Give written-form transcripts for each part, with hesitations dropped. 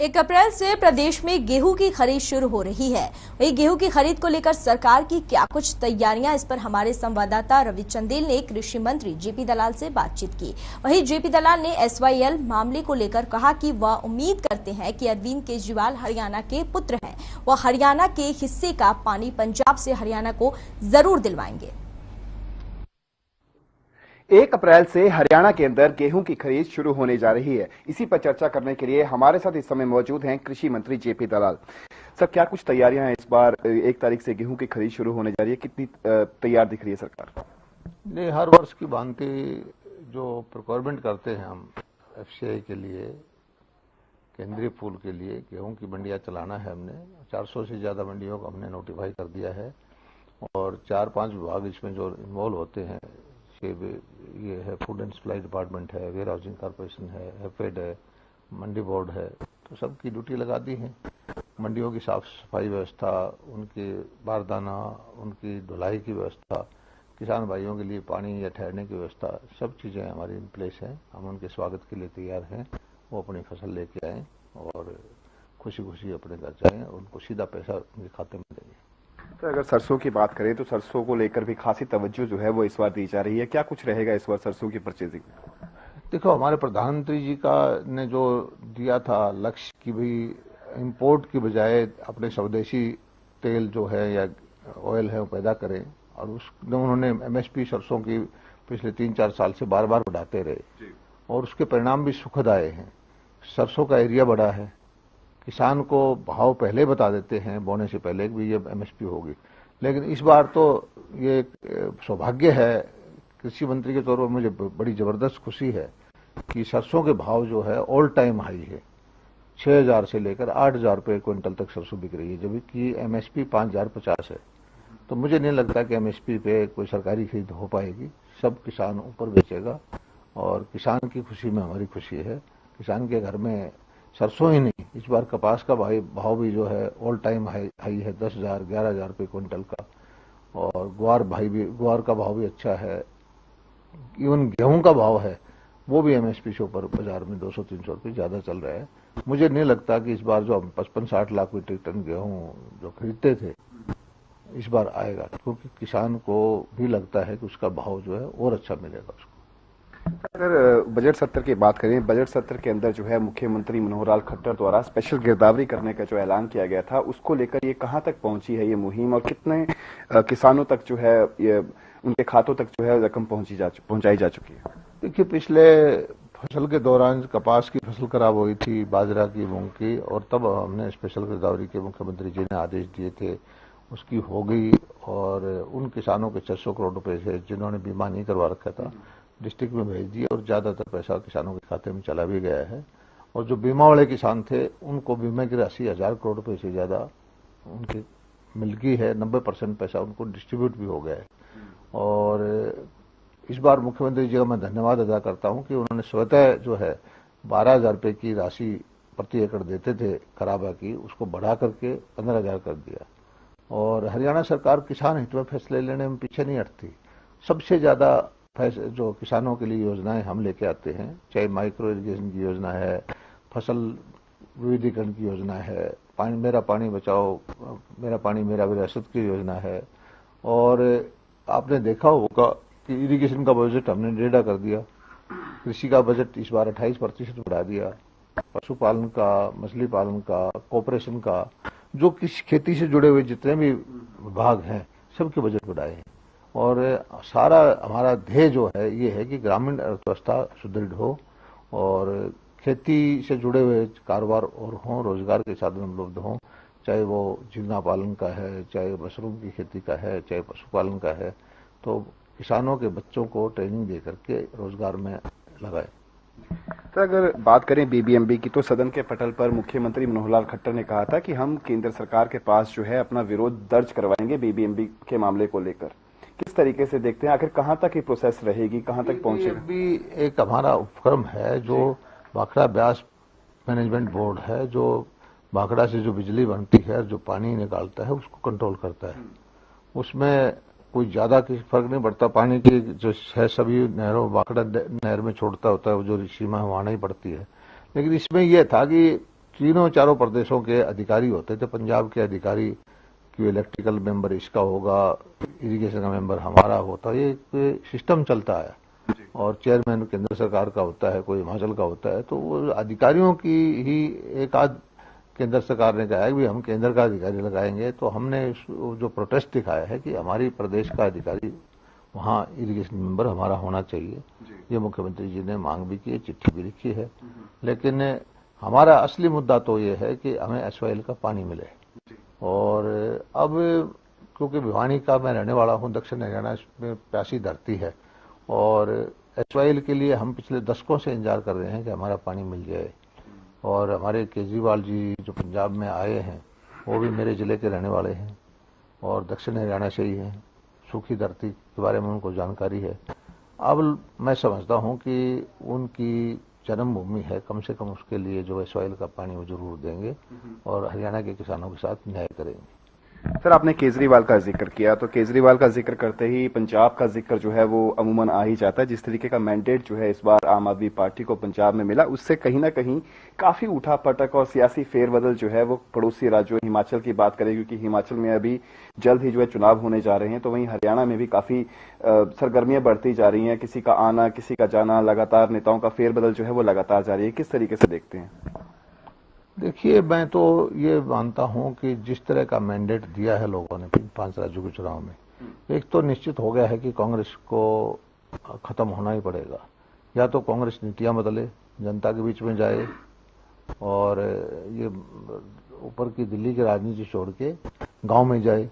1 अप्रैल से प्रदेश में गेहूं की खरीद शुरू हो रही है। वही गेहूं की खरीद को लेकर सरकार की क्या कुछ तैयारियां, इस पर हमारे संवाददाता रवि चंदेल ने कृषि मंत्री जेपी दलाल से बातचीत की। वहीं जेपी दलाल ने SYL मामले को लेकर कहा कि वह उम्मीद करते हैं कि अरविंद केजरीवाल हरियाणा के पुत्र हैं, वह हरियाणा के हिस्से का पानी पंजाब से हरियाणा को जरूर दिलवाएंगे। 1 अप्रैल से हरियाणा के अंदर गेहूं की खरीद शुरू होने जा रही है। इसी पर चर्चा करने के लिए हमारे साथ इस समय मौजूद हैं कृषि मंत्री जेपी दलाल। सर, क्या कुछ तैयारियां हैं? इस बार 1 तारीख से गेहूं की खरीद शुरू होने जा रही है, कितनी तैयार दिख रही है सरकार? नहीं, हर वर्ष की भांति जो प्रोक्योरमेंट करते हैं हम FCI के लिए, केंद्रीय फूल के लिए गेहूं की मंडियां चलाना है। हमने 400 से ज्यादा मंडियों को हमने नोटिफाई कर दिया है और 4-5 विभाग इसमें जो इन्वॉल्व होते हैं, ये है फूड एंड सप्लाई डिपार्टमेंट है, वेयर हाउसिंग कॉर्पोरेशन है, FED है, मंडी बोर्ड है, तो सबकी ड्यूटी लगा दी है। मंडियों की साफ सफाई व्यवस्था, उनके बारदाना, उनकी धुलाई की व्यवस्था, किसान भाइयों के लिए पानी या ठहरने की व्यवस्था, सब चीजें हमारी इन प्लेस हैं। हम उनके स्वागत के लिए तैयार हैं। वो अपनी फसल लेके आए और खुशी खुशी अपने घर जाएं, उनको सीधा पैसा उनके खाते में देंगे। तो अगर सरसों की बात करें तो सरसों को लेकर भी खासी तवज्जो जो है वो इस बार दी जा रही है। क्या कुछ रहेगा इस बार सरसों की परचेजिंग में? देखो, हमारे प्रधानमंत्री जी का ने जो दिया था लक्ष्य कि भाई इंपोर्ट की बजाय अपने स्वदेशी तेल जो है या ऑयल है वो पैदा करें, और उन्होंने MSP सरसों की पिछले 3-4 साल से बार बार बढ़ाते रहे और उसके परिणाम भी सुखद आए हैं। सरसों का एरिया बढ़ा है, किसान को भाव पहले बता देते हैं बोने से पहले कि ये MSP होगी। लेकिन इस बार तो ये सौभाग्य है, कृषि मंत्री के तौर पर मुझे बड़ी जबरदस्त खुशी है कि सरसों के भाव जो है ऑल टाइम हाई है। 6,000 से लेकर 8,000 रुपये क्विंटल तक सरसों बिक रही है, जबकि MSP 5,050 है। तो मुझे नहीं लगता कि MSP पे कोई सरकारी खरीद हो पाएगी। सब किसान ऊपर बेचेगा और किसान की खुशी में हमारी खुशी है। किसान के घर में सरसों ही नहीं, इस बार कपास का भाव भी जो है ऑल टाइम हाई है, 10,000 11,000 रुपये क्विंटल का। और ग्वार का भाव भी अच्छा है। इवन गेहूं का भाव है वो भी MSP से ऊपर बाजार में 200-300 रुपये ज्यादा चल रहा है। मुझे नहीं लगता कि इस बार जो हम 55-60 लाख मीट्रिक टन गेहूं जो खरीदते थे इस बार आएगा, क्योंकि किसान को भी लगता है कि उसका भाव जो है और अच्छा मिलेगा उसको। अगर बजट सत्र की बात करें, बजट सत्र के अंदर जो है मुख्यमंत्री मनोहर लाल खट्टर द्वारा स्पेशल गिरदावरी करने का जो ऐलान किया गया था, उसको लेकर ये कहां तक पहुंची है ये मुहिम, और कितने किसानों तक जो है ये उनके खातों तक जो है रकम पहुंचाई जा चुकी है? देखिए, पिछले फसल के दौरान कपास की फसल खराब हुई थी, बाजरा की, मूंग की, और तब हमने स्पेशल गिरदावरी के मुख्यमंत्री जी ने आदेश दिए थे, उसकी हो गई। और उन किसानों के 600 करोड़ रुपए से जिन्होंने बीमा नहीं करवा रखा था डिस्ट्रिक्ट में भेज दिया और ज्यादातर पैसा किसानों के खाते में चला भी गया है। और जो बीमा वाले किसान थे उनको बीमा की राशि 1,000 करोड़ रुपए से ज्यादा उनकी मिल गई है। 90% पैसा उनको डिस्ट्रीब्यूट भी हो गया है। और इस बार मुख्यमंत्री जी का मैं धन्यवाद अदा करता हूं कि उन्होंने स्वतः जो है 12,000 रुपए की राशि प्रति एकड़ देते थे खराबा की, उसको बढ़ा करके 15,000 कर दिया। और हरियाणा सरकार किसान हित में फैसले लेने में पीछे नहीं हटती। सबसे ज्यादा जो किसानों के लिए योजनाएं हम लेके आते हैं, चाहे माइक्रो इरिगेशन की योजना है, फसल विविधीकरण की योजना है, मेरा पानी बचाओ, मेरा पानी मेरा विरासत की योजना है। और आपने देखा होगा कि इरिगेशन का बजट हमने 1.5 कर दिया, कृषि का बजट इस बार 28% बढ़ा दिया, पशुपालन का, मछली पालन का, कॉर्पोरेशन का, जो खेती से जुड़े हुए जितने भी विभाग हैं सबके बजट बढ़ाए हैं। और सारा हमारा ध्येय जो है ये है कि ग्रामीण अर्थव्यवस्था सुदृढ़ हो और खेती से जुड़े हुए कारोबार और हों, रोजगार के साधन उपलब्ध हों, चाहे वो झींगा पालन का है, चाहे मशरूम की खेती का है, चाहे पशुपालन का है। तो किसानों के बच्चों को ट्रेनिंग दे करके रोजगार में लगाए। तो अगर बात करें BBMB की, तो सदन के पटल पर मुख्यमंत्री मनोहर लाल खट्टर ने कहा था कि हम केंद्र सरकार के पास जो है अपना विरोध दर्ज करवाएंगे BBMB के मामले को लेकर। किस तरीके से देखते हैं, आखिर कहां तक ये प्रोसेस रहेगी, कहां तक पहुंचेगा? भी एक हमारा उपक्रम है जो भाखड़ा ब्यास मैनेजमेंट बोर्ड है, जो भाखड़ा से जो बिजली बनती है, जो पानी निकालता है उसको कंट्रोल करता है। उसमें कोई ज्यादा फर्क नहीं पड़ता, पानी की जो है सभी नहरों, भाखड़ा नहर में छोड़ता होता है, वो जो सीमा है वहां नहीं पड़ती है। लेकिन इसमें यह था कि तीनों चारों प्रदेशों के अधिकारी होते थे। पंजाब के अधिकारी कि इलेक्ट्रिकल मेंबर इसका होगा, इरिगेशन का मेंबर हमारा होता है, ये एक सिस्टम चलता है। और चेयरमैन केंद्र सरकार का होता है, कोई हिमाचल का होता है। तो वो अधिकारियों की ही एक आध केंद्र सरकार ने कहा है कि हम केंद्र का अधिकारी लगाएंगे। तो हमने जो प्रोटेस्ट दिखाया है कि हमारी प्रदेश का अधिकारी वहाँ इरिगेशन मेंबर हमारा होना चाहिए। ये मुख्यमंत्री जी ने मांग भी की है, चिट्ठी भी लिखी है। लेकिन हमारा असली मुद्दा तो ये है कि हमें एसवाईएल का पानी मिले। और अब क्योंकि भिवानी का मैं रहने वाला हूँ, दक्षिण हरियाणा में प्यासी धरती है और एसवाईएल के लिए हम पिछले दशकों से इंतजार कर रहे हैं कि हमारा पानी मिल जाए। और हमारे केजरीवाल जी जो पंजाब में आए हैं वो भी मेरे जिले के रहने वाले हैं और दक्षिण हरियाणा से ही हैं। सूखी धरती के बारे में उनको जानकारी है। अब मैं समझता हूं कि उनकी जन्मभूमि है, कम से कम उसके लिए जो एसवाईएल का पानी वो जरूर देंगे और हरियाणा के किसानों के साथ न्याय करेंगे। सर, आपने केजरीवाल का जिक्र किया, तो केजरीवाल का जिक्र करते ही पंजाब का जिक्र जो है वो अमूमन आ ही जाता है। जिस तरीके का मैंडेट जो है इस बार आम आदमी पार्टी को पंजाब में मिला, उससे कहीं ना कहीं काफी उठापटक और सियासी फेरबदल जो है वो पड़ोसी राज्यों हिमाचल की बात करें, क्योंकि हिमाचल में अभी जल्द ही जो है चुनाव होने जा रहे हैं। तो वहीं हरियाणा में भी काफी सरगर्मियां बढ़ती जा रही हैं, किसी का आना किसी का जाना, लगातार नेताओं का फेरबदल जो है वो लगातार जारी है। किस तरीके से देखते हैं? देखिए, मैं तो ये मानता हूं कि जिस तरह का मैंडेट दिया है लोगों ने 5 राज्यों के चुनाव में, एक तो निश्चित हो गया है कि कांग्रेस को खत्म होना ही पड़ेगा। या तो कांग्रेस नीतियां बदले, जनता के बीच में जाए और ये ऊपर की दिल्ली की राजनीति छोड़ के गांव में जाए,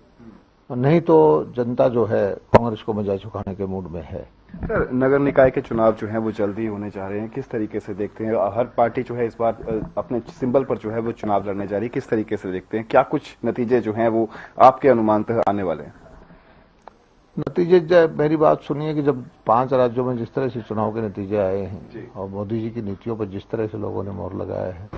और नहीं तो जनता जो है कांग्रेस को मजा चुकाने के मूड में है। सर, नगर निकाय के चुनाव जो हैं वो जल्दी होने जा रहे हैं, किस तरीके से देखते हैं? हर पार्टी जो है इस बार अपने सिंबल पर जो है वो चुनाव लड़ने जा रही है, किस तरीके से देखते हैं? क्या कुछ नतीजे जो हैं वो आपके अनुमानतः आने वाले हैं? नतीजे, मेरी बात सुनिए कि जब 5 राज्यों में जिस तरह से चुनाव के नतीजे आए हैं और मोदी जी की नीतियों पर जिस तरह से लोगों ने मोहर लगाया है,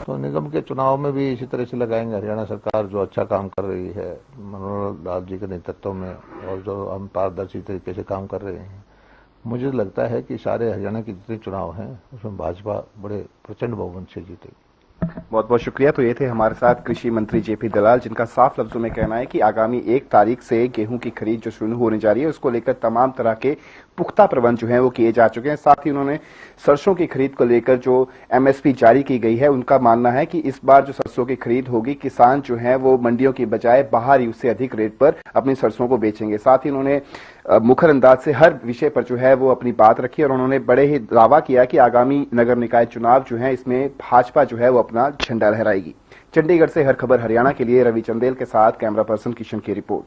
तो निगम के चुनाव में भी इसी तरह से लगाएंगे। हरियाणा सरकार जो अच्छा काम कर रही है मनोहर लाल जी के नेतृत्व में, और जो हम पारदर्शी तरीके से काम कर रहे हैं, मुझे लगता है कि सारे हरियाणा के जितने चुनाव हैं उसमें भाजपा बड़े प्रचंड बहुमत से जीतेगी। बहुत बहुत शुक्रिया। तो ये थे हमारे साथ कृषि मंत्री जेपी दलाल, जिनका साफ लफ्जों में कहना है कि आगामी 1 तारीख से गेहूं की खरीद जो शुरू होने जा रही है उसको लेकर तमाम तरह के पुख्ता प्रबंध जो हैं वो किए जा चुके हैं। साथ ही उन्होंने सरसों की खरीद को लेकर जो एमएसपी जारी की गई है, उनका मानना है कि इस बार जो सरसों की खरीद होगी, किसान जो है वो मंडियों की बजाय बाहर ही उससे अधिक रेट पर अपनी सरसों को बेचेंगे। साथ ही उन्होंने मुखर अंदाज से हर विषय पर जो है वो अपनी बात रखी और उन्होंने बड़े ही दावा किया कि आगामी नगर निकाय चुनाव जो है इसमें भाजपा जो है वो अपना झंडा लहराएगी। चंडीगढ़ से हर खबर हरियाणा के लिए रवि चंदेल के साथ कैमरा पर्सन किशन की रिपोर्ट।